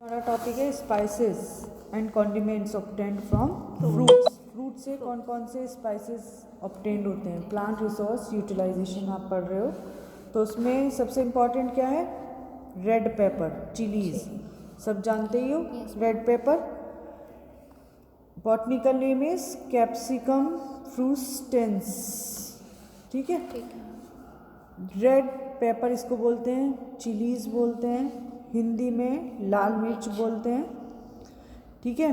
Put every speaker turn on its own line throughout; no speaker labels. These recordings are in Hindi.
हमारा टॉपिक है spices and condiments obtained from fruits. Fruit से कौन कौन से स्पाइसेस ऑब्टेन्ड होते हैं। प्लांट रिसोर्स यूटिलाइजेशन आप पढ़ रहे हो तो उसमें सबसे इम्पॉर्टेंट क्या है, रेड पेपर, चिलीज, सब जानते ही हो। Red pepper botanical name is capsicum frutescens, ठीक है। रेड पेपर इसको बोलते हैं, चिलीज बोलते हैं, हिंदी में लाल मिर्च बोलते हैं, ठीक है।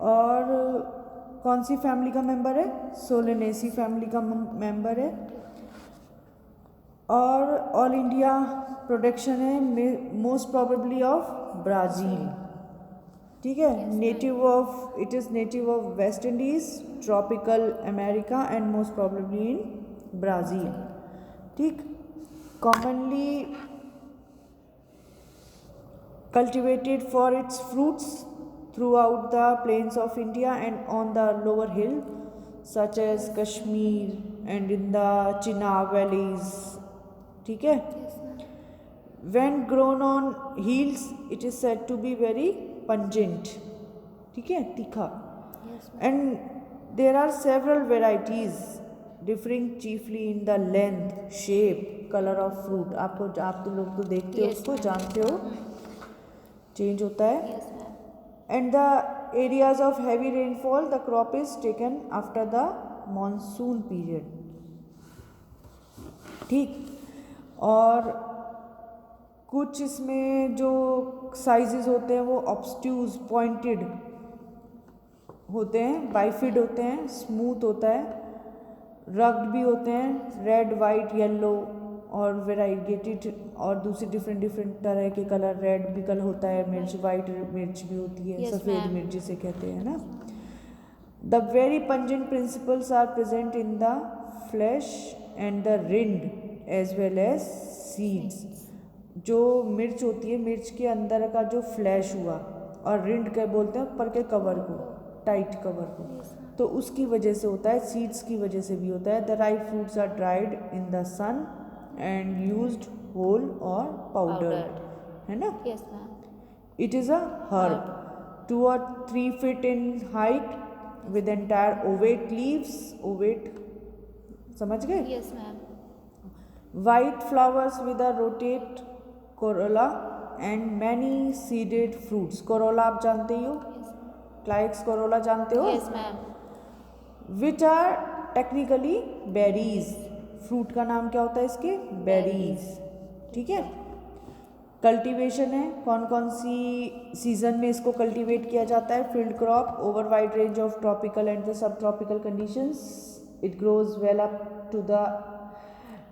और कौन सी फैमिली का मेंबर है, सोलेनेसी फैमिली का मेंबर है। और ऑल इंडिया प्रोडक्शन है मोस्ट प्रोबेबली ऑफ ब्राज़ील, ठीक है। Native of it is native of West Indies, tropical America and most probably in Brazil, ठीक। Commonly cultivated for its fruits throughout the plains of India and on the lower hill such as Kashmir and in the Chenab valleys, ठीक है। When grown on hills it is said to be very pungent, ठीक है, तीखा। And there are several varieties differing chiefly in the length, shape, color of fruit। आपको आप तो लोग तो देखते हो उसको, जानते हो, चेंज होता है। And the areas of heavy rainfall the crop is taken after the monsoon period, ठीक। और कुछ इसमें जो साइजेस होते हैं वो ऑब्स्ट्यूज पॉइंटेड होते हैं, बाइफिड होते हैं, स्मूथ होता है, रग्ड भी होते हैं, रेड वाइट येलो और वेराइगेटेड, और दूसरी डिफरेंट तरह के कलर, रेड भी कलर होता है मिर्च, वाइट मिर्च भी होती है, सफ़ेद मिर्च जिसे कहते हैं ना। The very pungent principles are present in the flesh and the rind as well as seeds. जो मिर्च होती है, मिर्च के अंदर का जो फ्लैश हुआ, और रिंड क्या बोलते हैं, ऊपर के कवर को, टाइट कवर को, तो उसकी वजह से होता है, सीड्स की वजह से भी होता है। The ripe fruits are dried in the sun and used whole or powdered, है ना।
Yes ma'am.
It is a herb 2 or 3 feet in height with entire ovate leaves, ovate, समझ गए।
Yes ma'am.
White flowers with a rotate corolla and many seeded fruits। corolla आप जानते ही हो, क्लाइक्स corolla जानते हो।
Yes ma'am.
Which are technically berries। Fruit का नाम क्या होता है इसके, बेरीज, ठीक है। कल्टीवेशन है, कौन कौन सी सीजन में इसको कल्टीवेट किया जाता है। Field crop over wide range of tropical and the subtropical conditions. It grows well up to the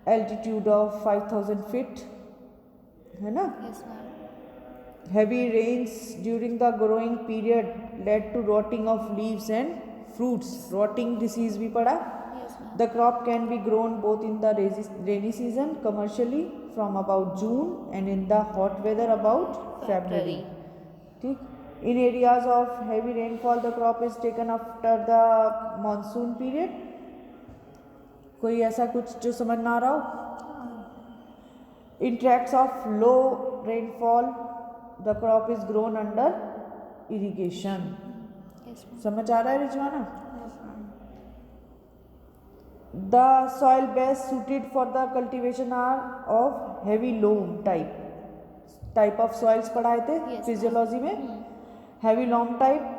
altitude of 5000 feet, है ना।
Yes ma'am.
Heavy rains during the growing period led to rotting of leaves and fruits। rotting disease भी पड़ा।
Yes ma'am.
The crop can be grown both in the rainy season commercially from about June and in the hot weather about February, ठीक। In areas of heavy rainfall the crop is taken after the monsoon period। कोई ऐसा कुछ जो समझ ना आ रहा हो। In tracts of low rainfall the crop is grown under irrigation।
Yes ma'am.
समझ आ रहा है Rizwana. The soil best suited for the cultivation are of heavy loam type of soils पढ़ाए थे फिजियोलॉजी में। heavy loam type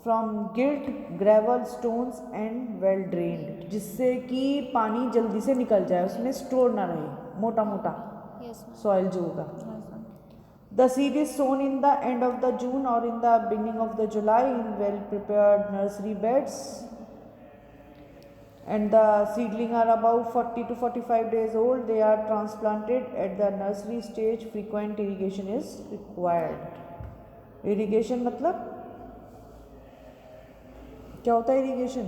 from gilt gravel stones and well drained, जिससे कि पानी जल्दी से निकल जाए, उसमें स्टोर ना रहे, मोटा मोटा
Yes ma'am.
सॉइल जो होगा। The seed is sown in the end of the June or in the beginning of the July in well prepared nursery beds, and the seedling are about 40 to 45 days old। They are transplanted at the nursery stage। Frequent irrigation is required। irrigation मतलब क्या होता है irrigation,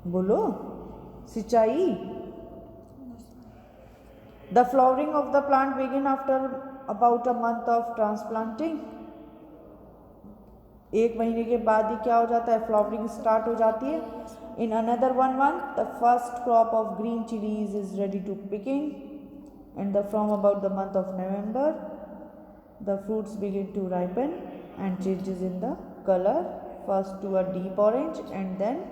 बोलो, सिंचाई। The flowering of the plant begin after about a month of transplanting। एक महीने के बाद ही क्या हो जाता है, फ्लावरिंग स्टार्ट हो जाती है। In another 1 month the first crop of green chilies is ready to picking। and from about the month of November, the fruits begin to ripen and changes in the color, first to a deep orange and then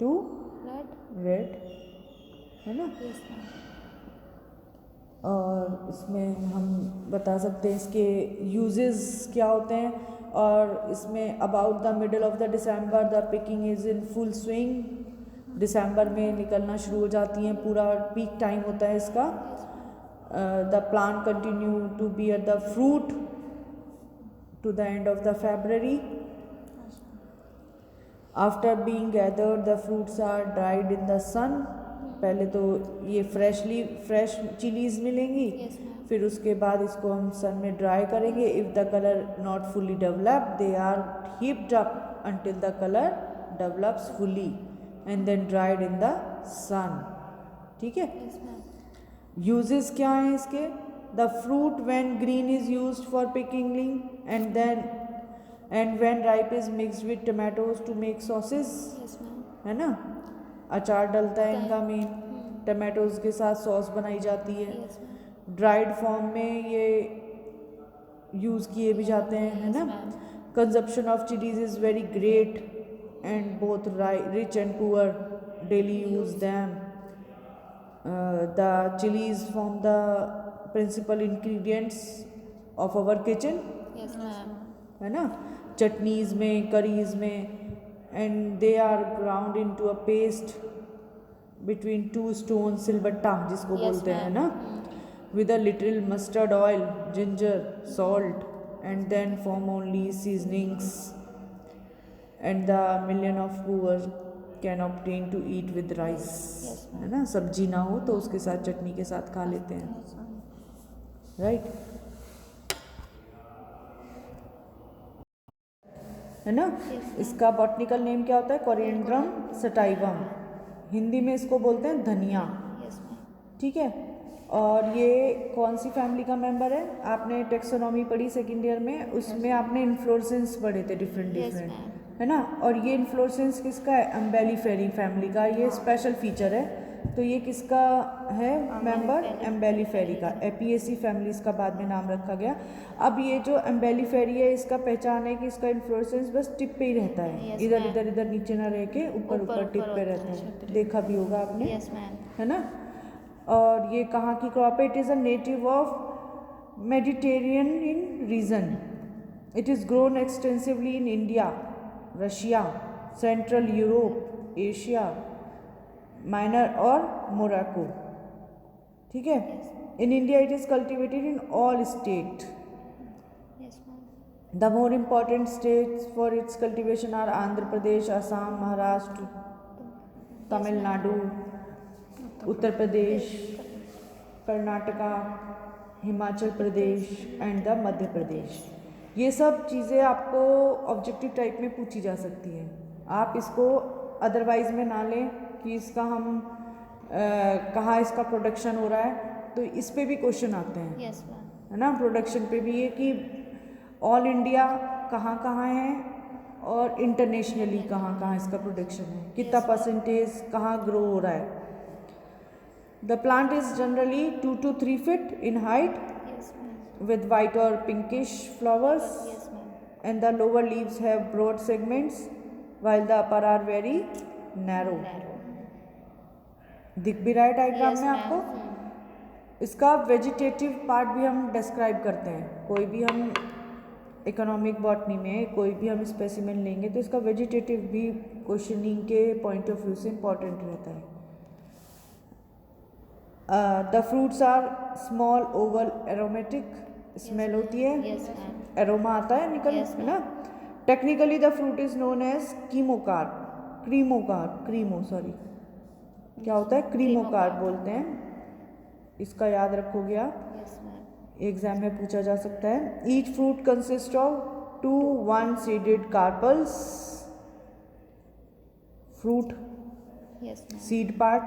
to red, है ना.
Yes, ma'am.
और इसमें हम बता सकते हैं इसके यूजेस क्या होते हैं. और इसमें about the middle of the December the picking is in full swing. दिसंबर में निकलना शुरू हो जाती हैं, पूरा पीक टाइम होता है इसका. The plant continue to bear the fruit to the end of the February. After being gathered the fruits are dried in the sun. पहले तो ये फ्रेश चिलीज मिलेंगी.
Yes, ma'am.
फिर उसके बाद इसको हम सन में ड्राई करेंगे. If the colour not fully developed they are heaped up until the colour develops fully and then dried in the sun. ठीक है.
Yes, ma'am.
यूजेस क्या हैं इसके. The fruit when green is used for pickling and when ripe is mixed with tomatoes to make sauces.
Yes, ma'am.
है ना. अचार डलता है इनका मेन. टमाटोज के साथ सॉस बनाई जाती है.
Yes, ma'am.
ड्राइड फॉर्म में ये यूज़ किए भी जाते हैं, है
Yes,
ना.
ma'am.
Consumption of chillies is very great and both rich and poor daily use them. The chillies form the principal ingredients of our kitchen.
Yes, ma'am.
है ना. चटनीज में, करीज में, and they are ground into a paste between two stone सिलबट्टा जिसको
Yes,
बोलते हैं
ma'am.
ना. with a little mustard oil, ginger, salt, and then form only seasonings, and the million of poor can obtain to eat with rice.
Yes, ma'am.
है ना. सब्जी ना हो तो उसके साथ चटनी के साथ खा लेते हैं.
Yes, ma'am.
राइट. है ना.
Yes,
इसका बॉटनिकल नेम क्या होता है. Coriandrum sativum. हिंदी में इसको बोलते हैं धनिया.
Yes, ma'am.
ठीक है. और ये कौन सी फैमिली का मेंबर है. आपने टेक्सोनॉमी पढ़ी सेकेंड ईयर में, उसमें आपने इन्फ्लोरेसेंस पढ़े थे डिफरेंट
Yes,
डिफरेंट,
ma'am.
है ना. और ये इन्फ्लोरेसेंस किसका है. एम्बेलीफेरी फैमिली का. ये स्पेशल फीचर है. तो ये किसका है मेंबर. एम्बेलीफेरी का. एपिएसी फैमिली इसका बाद में नाम रखा गया. अब ये जो एम्बेलीफेरी है इसका पहचान है कि इसका इन्फ्लोरेसेंस बस टिप पे ही रहता है.
Yes,
इधर
ma'am.
इधर इधर नीचे ना रह के ऊपर ऊपर टिप पे रहता है. देखा भी होगा आपने,
Yes, ma'am.
है ना. और ये कहाँ की क्रॉप है. It is a native of Mediterranean in region. It is grown extensively in India, Russia, Central Europe, Asia Minor और मोरक्को. ठीक है. In India it is cultivated in all state.
Yes, ma'am.
The more important states for its cultivation are Andhra Pradesh, Assam, Maharashtra, Tamil Nadu, Uttar Pradesh, Karnataka, Himachal Pradesh and the Madhya Pradesh. ये सब चीज़ें आपको ऑब्जेक्टिव टाइप में पूछी जा सकती हैं. आप इसको अदरवाइज में ना लें कि इसका हम कहाँ इसका प्रोडक्शन हो रहा है. तो इस पे भी क्वेश्चन आते हैं,
Yes, ma'am.
है ना. प्रोडक्शन पे भी ये कि ऑल इंडिया कहाँ कहाँ है और इंटरनेशनली कहाँ कहाँ इसका प्रोडक्शन है, कितना परसेंटेज कहाँ ग्रो हो रहा है. The plant is generally 2 to 3 feet in height
Yes, ma'am.
with white or pinkish flowers,
Yes, ma'am.
and the lower leaves have broad segments while the upper are very narrow. दिख भी रहा है डायग्राम
Yes,
में
ma'am.
आपको. इसका वेजिटेटिव पार्ट भी हम डिस्क्राइब करते हैं. कोई भी हम इकोनॉमिक बॉटनी में कोई भी हम स्पेसिमेन लेंगे तो इसका वेजिटेटिव भी क्वेश्चनिंग के पॉइंट ऑफ व्यू से इम्पॉर्टेंट रहता है. The fruits are small oval aromatic. Smell होती है,
Yes, ma'am.
एरोमा आता है निकल,
Yes,
है ना. Technically the fruit is known as क्रीमो सॉरी क्या होता है. क्रीमोकार्प बोलते हैं. इसका याद रखोगे आप,
Yes, ma'am.
एग्जाम में पूछा जा सकता है. Each fruit consist of 2 1-seeded carpels. Fruit
Yes, ma'am.
Seed part,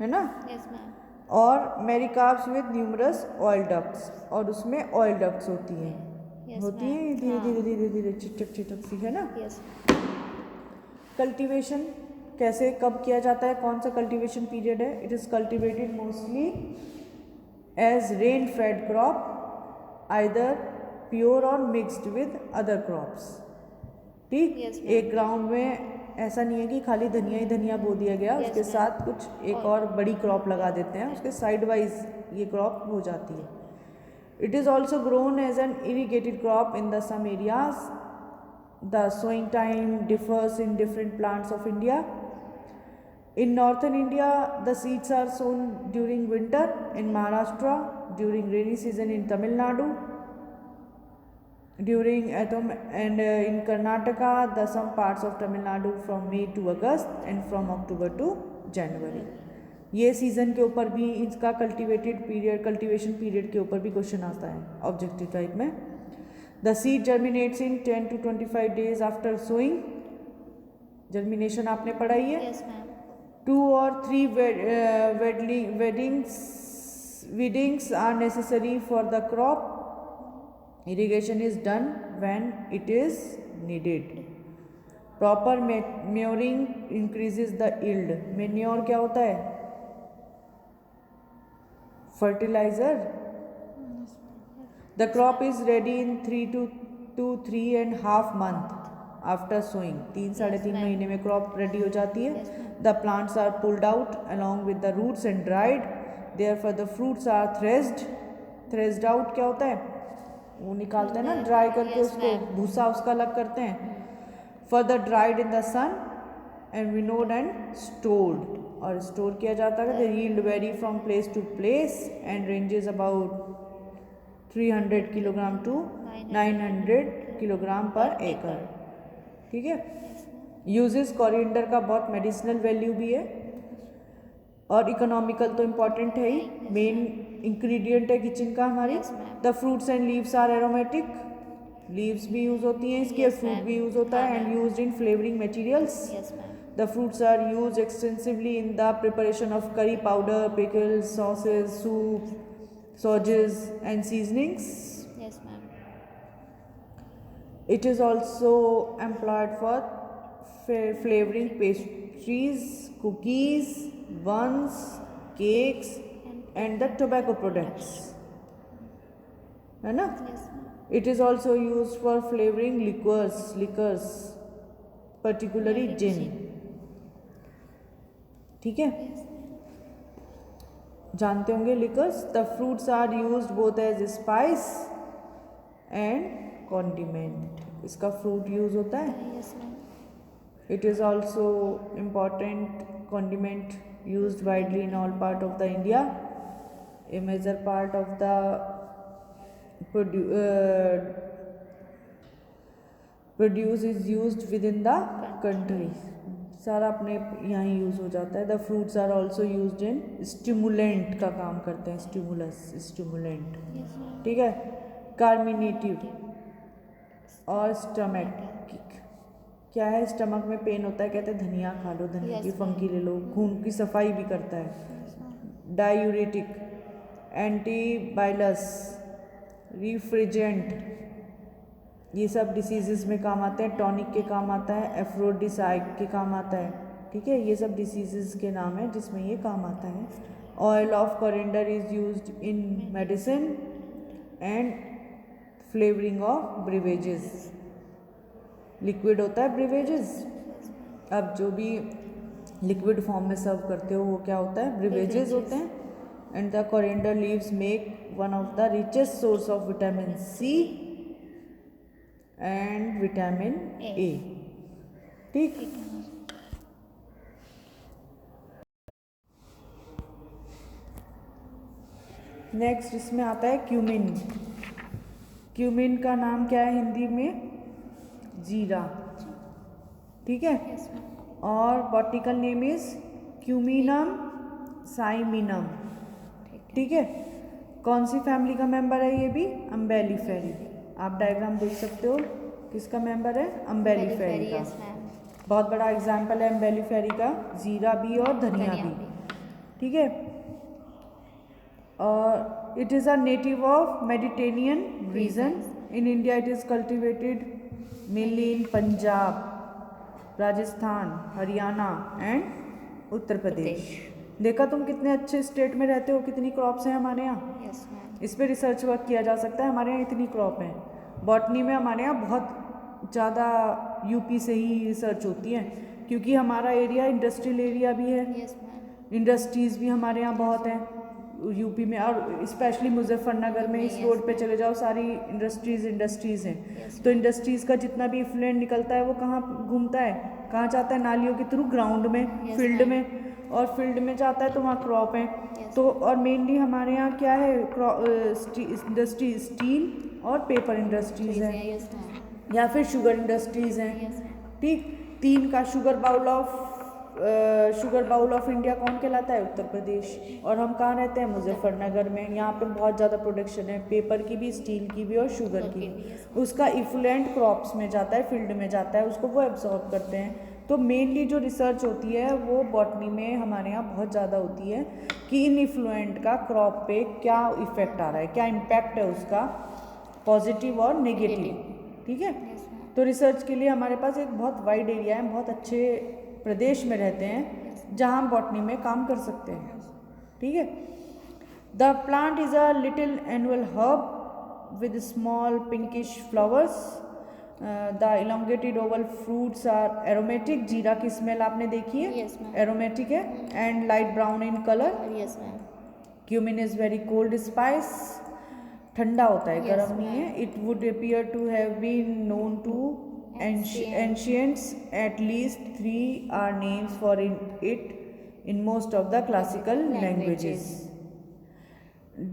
है ना.
Yes, ma'am.
और mericarps with numerous oil ducts. और उसमें ऑयल डक्ट्स होती हैं.
Yes,
होती
ma'am.
है धीरे
हाँ.
धीरे धीरे धीरे चिटक चिटक सी, है ना.
Yes.
कल्टीवेशन कैसे कब किया जाता है, कौन सा कल्टीवेशन पीरियड है. It is cultivated mostly as rain fed crop, either pure or mixed with other crops. ठीक,
Yes, ma'am.
एक ग्राउंड में ऐसा नहीं है कि खाली धनिया ही धनिया बो दिया गया,
Yes,
उसके
ma'am.
साथ कुछ एक और बड़ी क्रॉप लगा देते हैं, उसके साइड वाइज ये क्रॉप हो जाती है. It is also grown as an irrigated crop in the some areas. The sowing time differs in different plants of India. In northern India, the seeds are sown during winter. In Maharashtra, during rainy season. In Tamil Nadu, during autumn, and in Karnataka, the some parts of Tamil Nadu from May to August and from October to January. ये सीज़न के ऊपर भी इसका कल्टीवेशन पीरियड के ऊपर भी क्वेश्चन आता है ऑब्जेक्टिव टाइप में. The seed germinates in 10 to 25 days after sowing. Germination आपने पढ़ा ही है.
Yes, ma'am.
2 or 3 weedings are necessary for the crop. Irrigation is done when it is needed. Proper manuring increases the yield. Manure क्या होता है? Fertilizer. The crop is ready in 3 to 3.5 months after sowing. 3-3.5 महीने में क्रॉप रेडी हो जाती है. The plants are pulled out along with the roots and dried. Therefore the fruits are threshed. Threshed out क्या होता है? वो निकालते हैं ना ड्राई करके, उसको भूसा उसका अलग करते हैं. Further dried in the sun and winnowed and stored. और स्टोर किया जाता है. The yield vary from place to place and ranges about 300 kilogram to 900 kilogram पर एकड़. ठीक है. यूजेस कोरिएंडर का बहुत मेडिसिनल वैल्यू भी है और इकोनॉमिकल तो इम्पॉर्टेंट है ही. मेन इंग्रेडिएंट है किचन का हमारी. The fruits and leaves are aromatic. Leaves भी यूज होती हैं इसकी, फ्रूट भी यूज होता है. And used in flavouring materials.
Yes, ma'am.
The fruits are used extensively in the preparation of curry powder, pickles, sauces, soup, sauces and seasonings.
Yes, ma'am.
It is also employed for flavoring pastries, cookies, buns, cakes and the tobacco products. है ना?
Yes, ma'am.
It is also used for flavoring liquors, particularly gin. ठीक है. जानते होंगे liquors. The fruits are used both as spice and condiment. इसका फ्रूट यूज होता है.
Yes, ma'am.
It is also important condiment used widely in all part of the India. A major part of the produce is used within the country. सारा अपने यहाँ ही यूज़ हो जाता है. The fruits are also used in stimulant का काम करते हैं. स्टिमुलेंट.
Yes, ma'am.
ठीक है. कार्मिनेटिव और स्टमक. क्या है? स्टमक में पेन होता है, कहते हैं धनिया खा लो, धनिया की फंकी ले लो. खून की सफाई भी करता है.
Yes, ma'am.
डायूरेटिक, एंटीबाइलस, रिफ्रिजेंट, ये सब डिसीजेस में काम आते हैं. टॉनिक के काम आता है. एफ्रोडिसाइड के काम आता है. ठीक है. ये सब डिसीजेस के नाम है जिसमें ये काम आता है. Oil of coriander is used in medicine and flavouring of beverages. Liquid होता है ब्रिवेजेस. अब जो भी लिक्विड फॉर्म में सर्व करते हो वो क्या होता है? ब्रिवेजेस होते हैं. And the coriander leaves make one of the richest source of vitamin C and vitamin A. ठीक. नेक्स्ट इसमें आता है क्यूमिन. क्यूमिन का नाम क्या है हिंदी में? जीरा. ठीक है.
Yes, ma'am.
और बॉटनिकल नेम इज क्यूमिनम साइमिनम. ठीक है. कौन सी फैमिली का मेंबर है ये भी? अम्बेलिफेरी. आप डायग्राम देख सकते हो. किसका मेंबर है? अम्बेलिफेरी का.
Yes, ma'am.
बहुत बड़ा एग्जाम्पल है अम्बेलिफेरी का. जीरा भी और धनिया भी. ठीक है. और it is a native of Mediterranean region. In India it is cultivated mainly in Punjab, Rajasthan, Haryana and Uttar Pradesh. देखा तुम कितने अच्छे स्टेट में रहते हो, कितनी क्रॉप्स हैं हमारे यहाँ।
Yes ma'am.
इस पे रिसर्च वर्क किया जा सकता है, हमारे यहाँ इतनी क्रॉप है। बॉटनी में हमारे यहाँ बहुत ज़्यादा यूपी से ही रिसर्च होती है, क्योंकि हमारा एरिया इंडस्ट्रियल एरिया भी है,
यस मैम।
इंडस्ट्रीज़ भी हमारे यहाँ बहुत हैं यूपी में, और स्पेशली मुजफ्फरनगर में इस रोड पे चले जाओ सारी इंडस्ट्रीज़ हैं। तो इंडस्ट्रीज़ का जितना भी इफ्लुएंट निकलता है वो कहाँ घूमता है, कहाँ जाता है, नालियों के थ्रू ग्राउंड में, फील्ड में, और फील्ड में जाता है तो वहाँ क्रॉप है। तो और मेनली हमारे यहाँ क्या है, इंडस्ट्री स्टील और पेपर इंडस्ट्रीज़ हैं,
यस मैम।
या फिर शुगर इंडस्ट्रीज़ हैं। ठीक, 3 का शुगर बाउल ऑफ इंडिया कौन कहलाता है? उत्तर प्रदेश। और हम कहाँ रहते हैं? मुजफ्फरनगर में। यहाँ पे बहुत ज़्यादा प्रोडक्शन है, पेपर की भी, स्टील की भी और शुगर की भी। उसका इफ्लुएंट क्रॉप्स में जाता है, फील्ड में जाता है, उसको वो एब्जॉर्ब करते हैं। तो मेनली जो रिसर्च होती है वो बॉटनी में हमारे यहाँ बहुत ज़्यादा होती है कि इन इफ्लुएंट का क्रॉप पे क्या इफेक्ट आ रहा है, क्या इम्पैक्ट है उसका, पॉजिटिव और नेगेटिव। ठीक है, तो रिसर्च के लिए हमारे पास एक बहुत वाइड एरिया है, बहुत अच्छे प्रदेश में रहते हैं जहाँ हम बॉटनी में काम कर सकते हैं। ठीक है, the plant is a little annual herb with small pinkish flowers. The elongated oval fruits are aromatic. जीरा की स्मेल आपने देखी है?
Yes, ma'am.
एरोमेटिक है, and light brown in colour.
Yes ma'am.
Cumin is very cold spice. ठंडा होता है,
Yes,
गर्म नहीं है।
ma'am.
It would appear to have been known to ancients. At least 3 are names for it in most of the classical languages.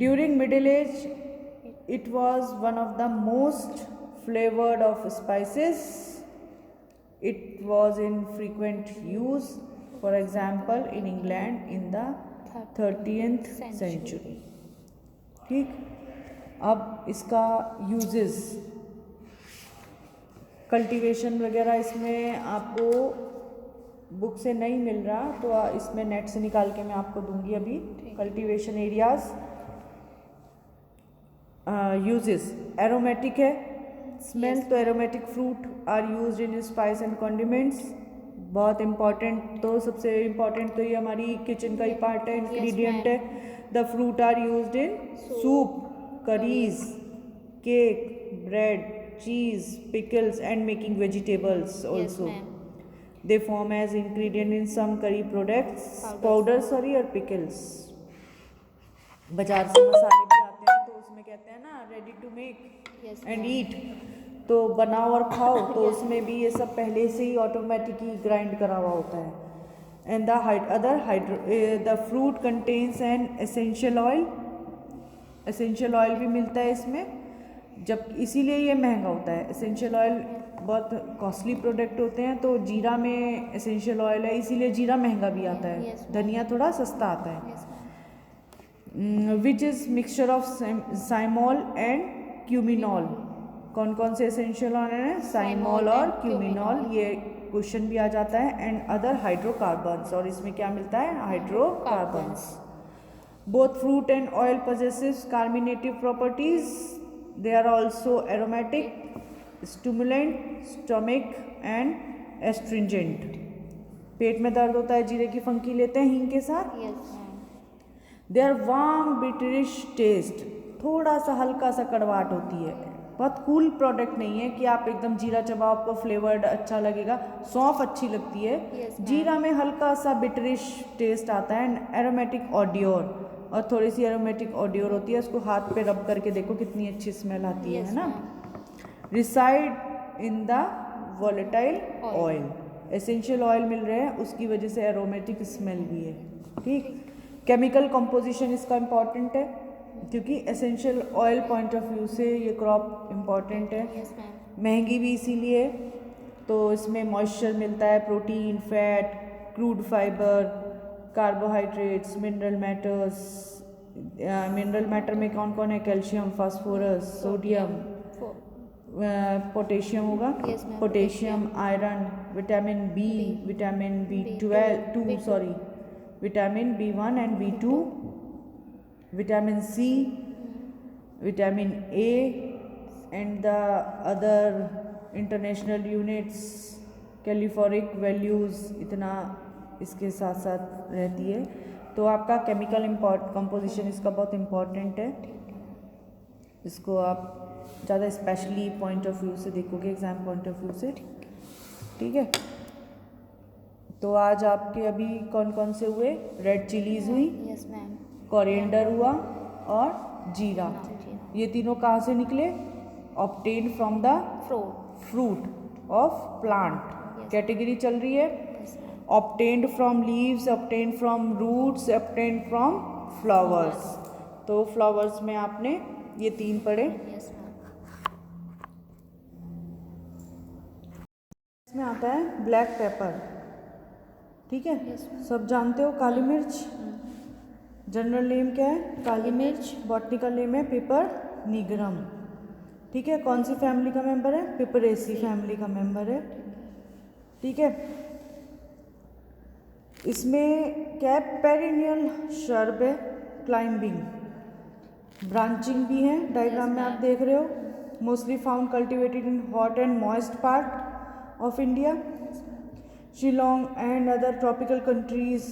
During Middle Age, it was one of the most flavored of spices. It was in frequent use, for example, in England in the 13th century. ठीक, अब इसका यूजेस, कल्टीवेशन वगैरह इसमें आपको बुक से नहीं मिल रहा, तो इसमें नेट से निकाल के मैं आपको दूंगी अभी। कल्टीवेशन एरियाज, यूजेस, एरोमेटिक है स्मेल, तो aromatic fruit are used in spice and condiments. बहुत इंपॉर्टेंट, तो सबसे इम्पॉर्टेंट तो ये हमारी किचन का ही पार्ट है, इंग्रेडिएंट है। The fruit are used in soup, curries, cake, bread, cheese, pickles and making vegetables also.
Yes,
They form as ingredient in some curry products, powders sorry, और pickles. बाजार से मसाले भी आते हैं तो उसमें कहते हैं ना ready to make and eat, तो बनाओ और खाओ, तो उसमें भी ये सब पहले से ही ऑटोमेटिकली ग्राइंड करा हुआ होता है। And the fruit contains an essential oil. Essential oil भी मिलता है इसमें, जब इसीलिए ये महंगा होता है। एसेंशियल ऑयल बहुत कॉस्टली प्रोडक्ट होते हैं, तो जीरा में एसेंशियल ऑयल है, इसीलिए जीरा महंगा भी आता है। धनिया थोड़ा सस्ता आता है। Which is mixture of cymol and cuminol. कौन कौन से एसेंशियल ऑयल हैं? साइमोल और क्यूमिनॉल, ये क्वेश्चन भी आ जाता है। एंड अदर हाइड्रोकार्बन्स, और इसमें क्या मिलता है? Hydrocarbons. Both fruit and oil possesses carminative properties. They are also aromatic, stimulant, stomach and astringent. पेट में दर्द होता है, जीरे की फंकी लेते हैं हींग के साथ। They are warm, biterish taste. थोड़ा सा हल्का सा कड़वाहट होती है, बहुत कूल प्रोडक्ट नहीं है कि आप एकदम जीरा चबाओ आपको फ्लेवर्ड अच्छा लगेगा। सौंफ अच्छी लगती है, जीरा में हल्का सा बिटरिश टेस्ट आता है। एंड एरोमेटिक ऑडियोर, और थोड़ी सी एरोमेटिक ऑडियोर होती है, उसको हाथ पे रब करके देखो कितनी अच्छी स्मेल आती है ना। Reside in the volatile oil, essential oil मिल रहे हैं, उसकी वजह से एरोमेटिक स्मेल भी है। ठीक, केमिकल कंपोजिशन इसका इम्पॉर्टेंट है, क्योंकि essential oil point of view से ये क्रॉप इम्पॉर्टेंट है। महंगी भी इसीलिए, तो इसमें मॉइस्चर मिलता है, protein, fat, crude fibre, carbohydrates, mineral matters. Mineral matter में कौन कौन है? कैल्शियम, फास्फोरस, सोडियम, पोटेशियम होगा, potassium, iron, vitamin B, vitamin B12, vitamin B1 and B2, vitamin C, vitamin A, and the other international units, calorific values, इतना इसके साथ साथ रहती है। तो आपका केमिकल कंपोजिशन इसका बहुत इम्पॉर्टेंट है। इसको आप ज़्यादा स्पेशली पॉइंट ऑफ व्यू से देखोगे, एग्जाम पॉइंट ऑफ व्यू से, ठीक है। तो आज आपके अभी कौन कौन से हुए? रेड चिलीज हुई,
यस मैम,
कोरिएंडर हुआ और जीरा।
जीरा।
ये तीनों कहाँ से निकले? Obtain from the fruit of plant. Category चल रही है obtained from leaves, obtained from roots, obtained from flowers. तो फ्लावर्स में आपने ये 3 पढ़े।
Yes ma'am.
इसमें आता है ब्लैक पेपर, ठीक है।
Yes, ma'am.
सब जानते हो काली मिर्च। जनरल नेम क्या है? काली मिर्च। बॉटनिकल नेम है पेपर निगरम, ठीक है। कौन सी फैमिली का मेंबर है? पिपरेसी फैमिली का मेंबर है, ठीक है। इसमें क्या है? पेरिनियल शर्ब है, क्लाइंबिंग, ब्रांचिंग भी है, डायग्राम में आप देख रहे हो। Mostly found cultivated in hot and moist part of India, Shillong and other tropical countries.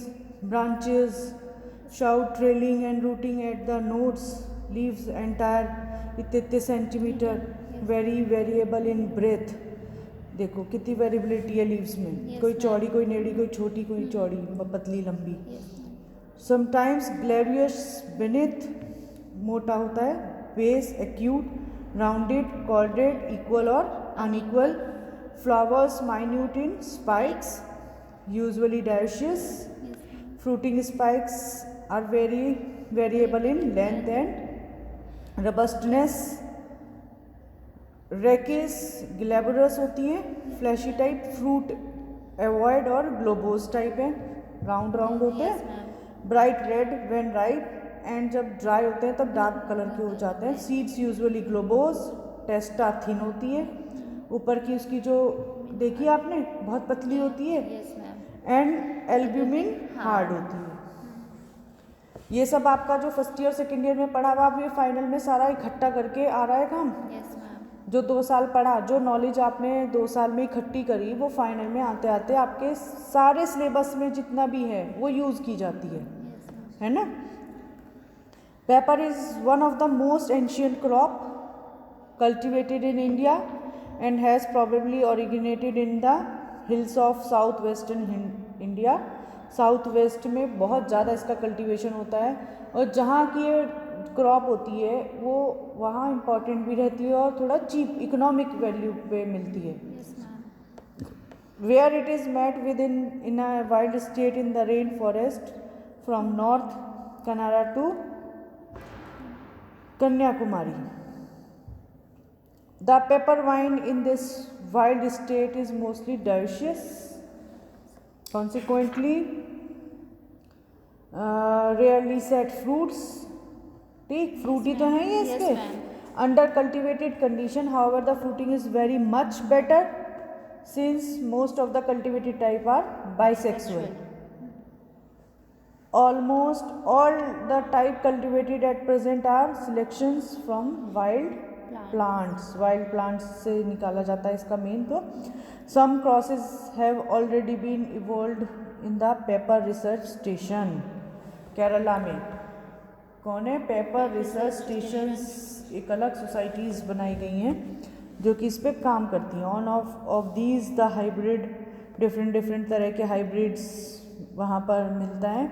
Branches shout trailing and rooting at the nodes, leaves entire 33 centimetre, very variable in breadth. देखो कितनी वेरिएबिलिटी है लीव्स में, कोई चौड़ी, कोई नेड़ी, कोई छोटी, कोई चौड़ी, पतली, लंबी। समटाइम्स ग्लैडियस बेनिथ, मोटा होता है, base acute, rounded, cordate, equal और unequal. Flowers minute in spikes, usually dioecious. Fruiting spikes are very variable in length and robustness. Rachis glabrous होती है, फ्लैशी टाइप। फ्रूट एवॉइड और ग्लोबोज टाइप है, राउंड राउंड होते हैं। Bright red when ripe, and जब ड्राई होते हैं तब डार्क कलर के हो जाते हैं। Seeds usually globose, testa thin होती है, ऊपर की उसकी जो देखी आपने बहुत पतली होती है, एंड एल्ब्यूमिन हार्ड होती है। ये सब आपका जो फर्स्ट ईयर सेकेंड ईयर में पढ़ा हुआ, आप ये फाइनल में सारा इकट्ठा करके आ रहा है काम। जो 2 साल पढ़ा, जो नॉलेज आपने 2 साल में इकट्ठी करी, वो फाइनल में आते आते आपके सारे सिलेबस में जितना भी है वो यूज़ की जाती है ना। Paper is one of the most ancient crop cultivated in India and has probably originated in the hills of south western India. South west में बहुत ज़्यादा इसका कल्टीवेशन होता है, और जहाँ की ये क्रॉप होती है वो वहाँ इम्पॉर्टेंट भी रहती है और थोड़ा चीप इकोनॉमिक वैल्यू पे मिलती है। Where it is met with in a wild state in the rain forest from north Kanara to Kanyakumari. The pepper vine in this wild state is mostly dioecious, consequently rarely set fruits। ठीक, फ्रूटी तो है ये इसके। Under cultivated condition however the fruiting is very much better since most of the cultivated type are bisexual. Almost all the type cultivated at present are selections from wild plants. Wild plants से निकाला जाता है इसका मेन। तो some crosses have already been evolved in the paper research station। Kerala में कौन है? पेपर रिसर्च स्टेशंस, एक अलग सोसाइटीज़ बनाई गई हैं जो कि इस पे काम करती हैं। On off these the hybrid, different तरह के हाइब्रिड्स वहाँ पर मिलता है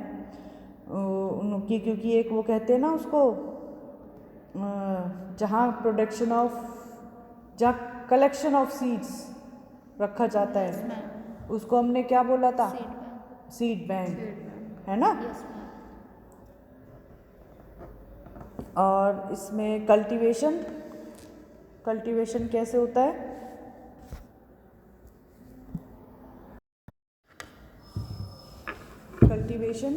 उनकी, क्योंकि एक वो कहते हैं ना उसको, जहाँ प्रोडक्शन ऑफ, जहाँ कलेक्शन ऑफ सीड्स रखा जाता है, उसको हमने क्या बोला था? सीड बैंक, है ना। और इसमें कल्टीवेशन कैसे होता है? Cultivation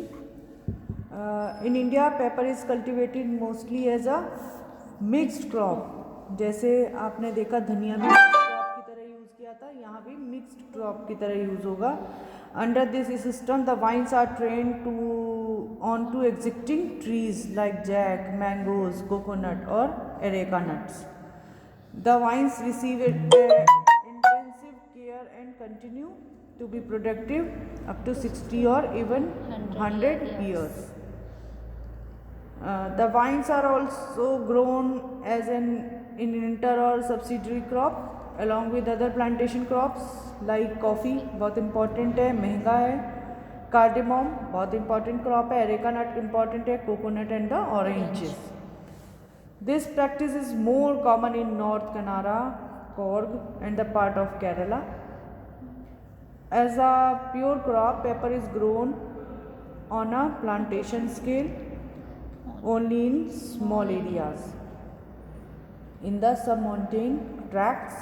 in India pepper is cultivated mostly as a mixed crop. जैसे आपने देखा धनिया भी था, यहाँ भी मिक्स्ड क्रॉप की तरह यूज होगा। Under this system the vines are train on to existing trees like jack, mangoes, coconut और areca nuts. The vines receive intensive care and continue to be productive up to 60 or even 100 years. The vines are also grown as an inter or subsidiary crop along with other plantation crops like coffee, बहुत important है, महंगा है, cardamom बहुत important crop है, areca nut important है, coconut and the oranges. This practice is more common in North Kannada, Korg and the part of Kerala. As a pure crop, pepper is grown on a plantation scale only in small areas. In the sub-mountain tracts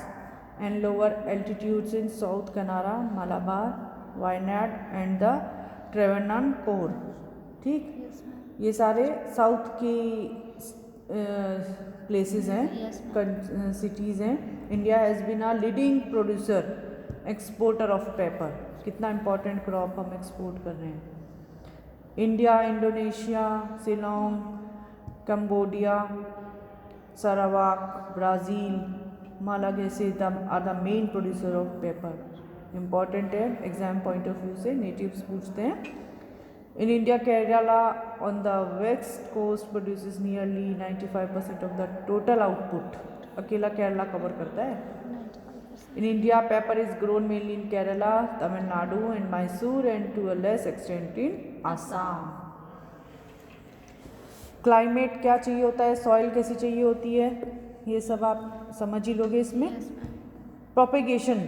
and lower altitudes in South Kannada, Malabar, Wayanad and the Travancore. ठीक, ये सारे साउथ के प्लेसेस हैं, सिटीज़ हैं. India has been a leading producer exporter of pepper. कितना इम्पोर्टेंट क्रॉप हम एक्सपोर्ट कर रहे हैं. India, Indonesia, Ceylon, Cambodia, Sarawak, Brazil, Malagasy are the main producer of pepper. Important है, एग्जाम पॉइंट ऑफ व्यू से नेटिव्स पूछते हैं. In India, Kerala on the west coast produces nearly 95% of the total output. अकेला केरला कवर करता है.
95%.
In India, pepper is grown mainly in Kerala, Tamil Nadu and Mysore and to a less extent in Assam. Climate क्या चाहिए होता है, soil कैसी चाहिए होती है, ये सब आप समझ ही लोगे इसमें.
Yes, ma'am.
Propagation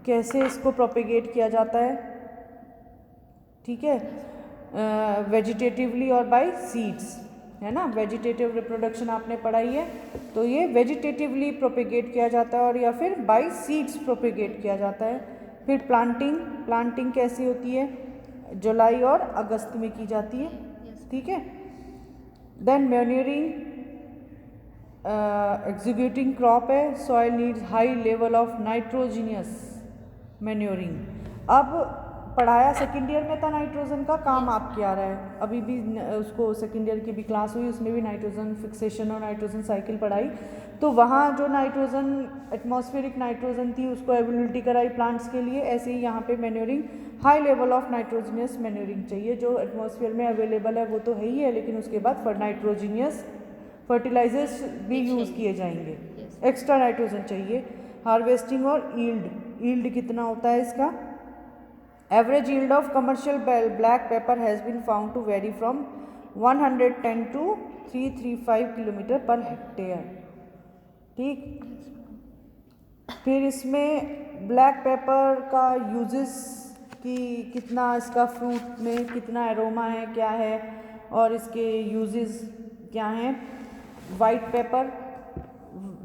कैसे इसको propagate किया जाता है, ठीक है. वेजिटेटिवली और बाय सीड्स, है ना. वेजिटेटिव रिप्रोडक्शन आपने पढ़ाई है, तो ये वेजिटेटिवली प्रोपेगेट किया जाता है और या फिर बाय सीड्स प्रोपेगेट किया जाता है. फिर प्लांटिंग कैसी होती है, जुलाई और अगस्त में की जाती है, ठीक है. देन मैन्यूरिंग, एग्जीक्यूटिंग क्रॉप है. Soil needs high level of nitrogenous manuring. अब पढ़ाया सेकेंड ईयर में था नाइट्रोजन का काम आपके आ रहा है. अभी भी उसको सेकेंड ईयर की भी क्लास हुई, उसमें भी नाइट्रोजन फिक्सेशन और नाइट्रोजन साइकिल पढ़ाई. तो वहाँ जो नाइट्रोजन एटमॉस्फेरिक नाइट्रोजन थी उसको एबिलिटी कराई प्लांट्स के लिए. ऐसे ही यहाँ पे manuring, high level of nitrogenous manuring चाहिए. जो एटमॉस्फेयर में अवेलेबल है वो तो है ही है, लेकिन उसके बाद नाइट्रोजिनियस फर्टिलाइजर्स भी यूज़ किए जाएंगे. एक्स्ट्रा नाइट्रोजन चाहिए. हार्वेस्टिंग और ईल्ड कितना होता है इसका. Average yield of commercial black pepper has been found to vary from 110 to 335 kilometre per hectare. ठीक. फिर इसमें ब्लैक पेपर का यूजेस कि कितना इसका फ्रूट में कितना एरोमा है, क्या है, और इसके यूजेस क्या हैं. वाइट पेपर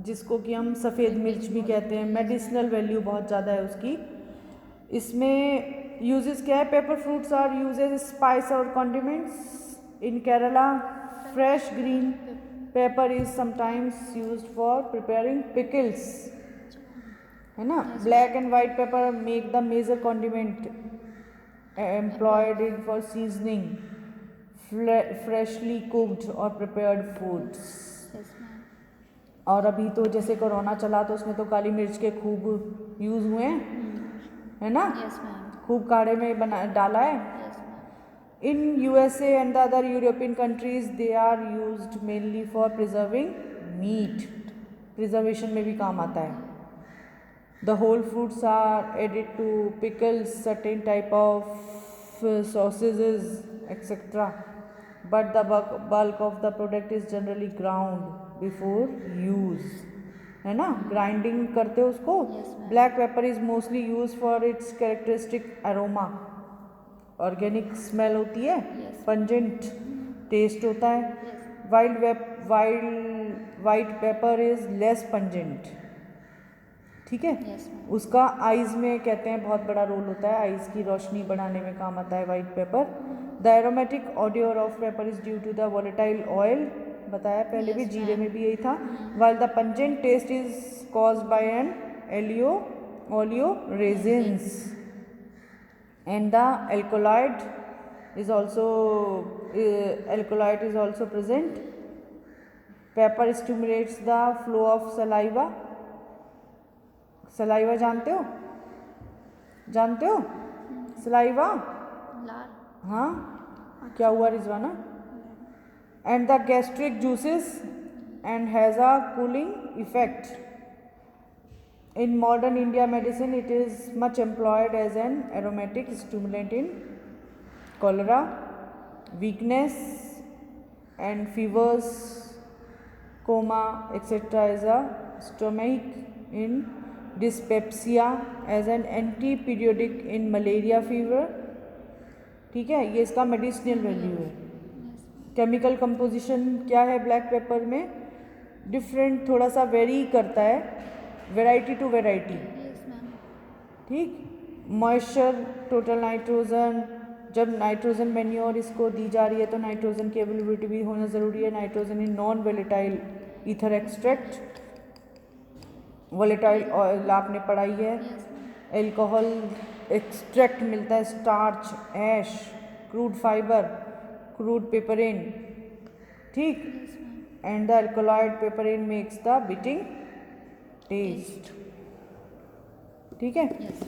जिसको कि हम सफ़ेद मिर्च भी कहते हैं, मेडिसिनल वैल्यू बहुत ज़्यादा है उसकी. इसमें यूजेस क्या है. Pepper fruits are use as spice और condiments. In Kerala fresh green pepper is sometimes used for preparing pickles, है ना. Black and white pepper make the major condiment employed in for seasoning freshly cooked और प्रिपेयर्ड फूड्स. और अभी तो जैसे कोरोना चला तो उसमें तो काली मिर्च के खूब यूज़ हुए हैं, है ना. खूब काढ़े में डाला है. In USA and the other European countries they are used mainly for preserving meat. Preservation में भी काम आता है. The whole fruits are added to pickles, certain type of sausages etcetera, but the bulk of the product is generally ground before use, है ना. ग्राइंडिंग करते हो उसको. Black pepper is mostly use for its characteristic aroma. Organic smell होती है, पंजेंट टेस्ट होता है. White paper is less pungent, ठीक है. उसका आइज़ में कहते हैं बहुत बड़ा रोल होता है, आइज़ की रोशनी बढ़ाने में काम आता है white pepper. The aromatic odour of pepper is due to the volatile oil. बताया पहले भी, जीरे में भी यही था. While the pungent taste is caused by an oleo resins and the alkaloid is also present. Pepper stimulates the flow of saliva. Saliva जानते हो, जानते हो? सलाइवा,
लार,
हाँ, क्या हुआ Rizwana? And the gastric juices and has a cooling effect. In modern India medicine, it is much employed as an aromatic stimulant in cholera, weakness and fevers, coma, etc. as a stomach in dyspepsia, as an anti-periodic in malaria fever. ठीक है, ये इसका मेडिसिनल वैल्यू है. केमिकल कंपोजिशन क्या है ब्लैक पेपर में? डिफरेंट, थोड़ा सा वेरी करता है, variety to variety.
Yes ma'am.
ठीक. मॉइस्चर, टोटल नाइट्रोजन, जब नाइट्रोजन मैन्योर इसको दी जा रही है तो नाइट्रोजन की अवेलेबिलिटी भी होना ज़रूरी है. Nitrogen in non volatile ether extract, volatile oil आपने पढ़ाई है.
Yes ma'am.
एल्कोहल एक्सट्रैक्ट मिलता है, starch, ash, crude fibre, crude piperine. ठीक.
Yes ma'am.
And the alkaloid piperine makes the biting taste. ठीक है.
यस.